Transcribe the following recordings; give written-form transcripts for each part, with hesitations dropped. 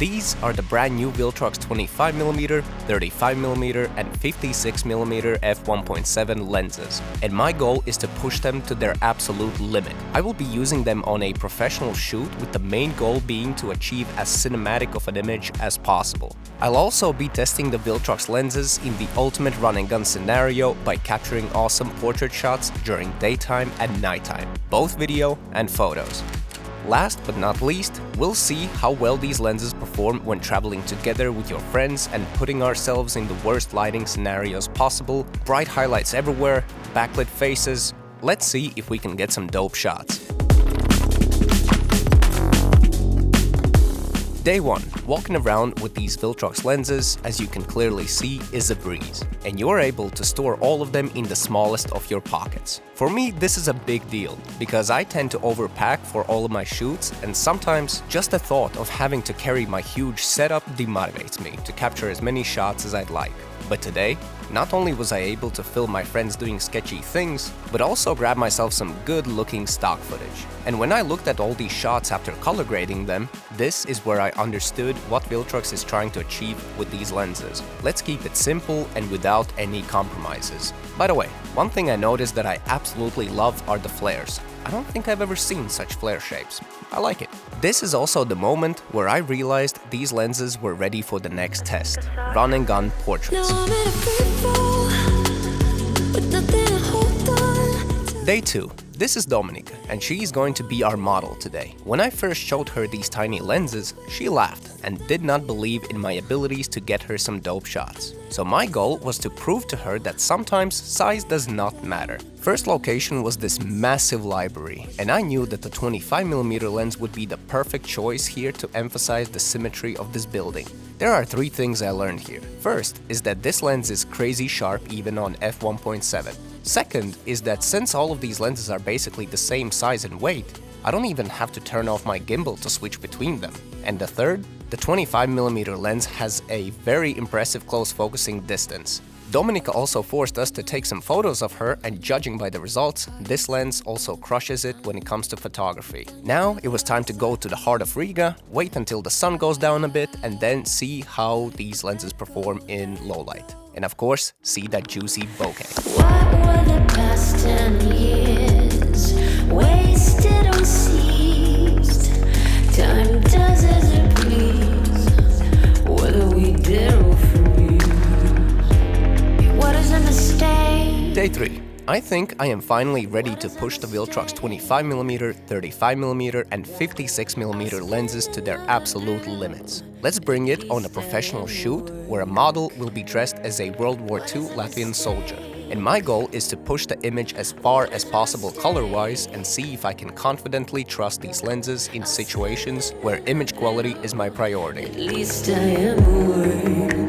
These are the brand new Viltrox 25mm, 35mm and 56mm f1.7 lenses, and my goal is to push them to their absolute limit. I will be using them on a professional shoot with the main goal being to achieve as cinematic of an image as possible. I'll also be testing the Viltrox lenses in the ultimate run and gun scenario by capturing awesome portrait shots during daytime and nighttime, both video and photos. Last but not least, we'll see how well these lenses perform when traveling together with your friends and putting ourselves in the worst lighting scenarios possible, bright highlights everywhere, backlit faces. Let's see if we can get some dope shots. Day 1. Walking around with these Viltrox lenses, as you can clearly see, is a breeze, and you're able to store all of them in the smallest of your pockets. For me, this is a big deal, because I tend to overpack for all of my shoots, and sometimes just the thought of having to carry my huge setup demotivates me to capture as many shots as I'd like. But today, not only was I able to film my friends doing sketchy things, but also grab myself some good-looking stock footage. And when I looked at all these shots after color grading them, this is where I understood what Viltrox is trying to achieve with these lenses. Let's keep it simple and without any compromises. By the way, one thing I noticed that I absolutely love are the flares. I don't think I've ever seen such flare shapes. I like it. This is also the moment where I realized these lenses were ready for the next test, run and gun portraits. Day 2. This is Dominica, and she is going to be our model today. When I first showed her these tiny lenses, she laughed and did not believe in my abilities to get her some dope shots. So my goal was to prove to her that sometimes size does not matter. First location was this massive library, and I knew that the 25mm lens would be the perfect choice here to emphasize the symmetry of this building. There are 3 things I learned here. First is that this lens is crazy sharp even on f1.7. Second is that since all of these lenses are basically the same size and weight, I don't even have to turn off my gimbal to switch between them. And the third, the 25mm lens has a very impressive close focusing distance. Dominica also forced us to take some photos of her, and judging by the results, this lens also crushes it when it comes to photography. Now it was time to go to the heart of Riga, wait until the sun goes down a bit, and then see how these lenses perform in low light. And of course, see that juicy bokeh. What were the past 10 years wasted or seized? Time does as it please, whether we dare or freeze. What is a mistake? Day 3. I think I am finally ready to push the Viltrox 25mm, 35mm and 56mm lenses to their absolute limits. Let's bring it on a professional shoot where a model will be dressed as a World War II Latvian soldier. And my goal is to push the image as far as possible color-wise and see if I can confidently trust these lenses in situations where image quality is my priority. At least I am awake.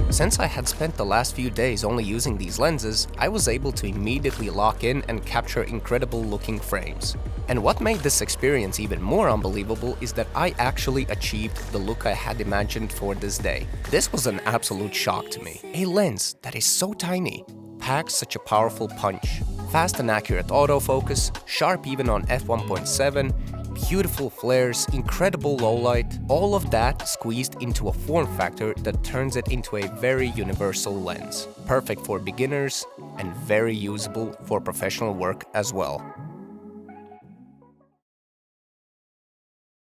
Since I had spent the last few days only using these lenses, I was able to immediately lock in and capture incredible looking frames. And what made this experience even more unbelievable is that I actually achieved the look I had imagined for this day. This was an absolute shock to me. A lens that is so tiny packs such a powerful punch. Fast and accurate autofocus, sharp even on f1.7, beautiful flares, incredible low light, all of that squeezed into a form factor that turns it into a very universal lens. Perfect for beginners and very usable for professional work as well.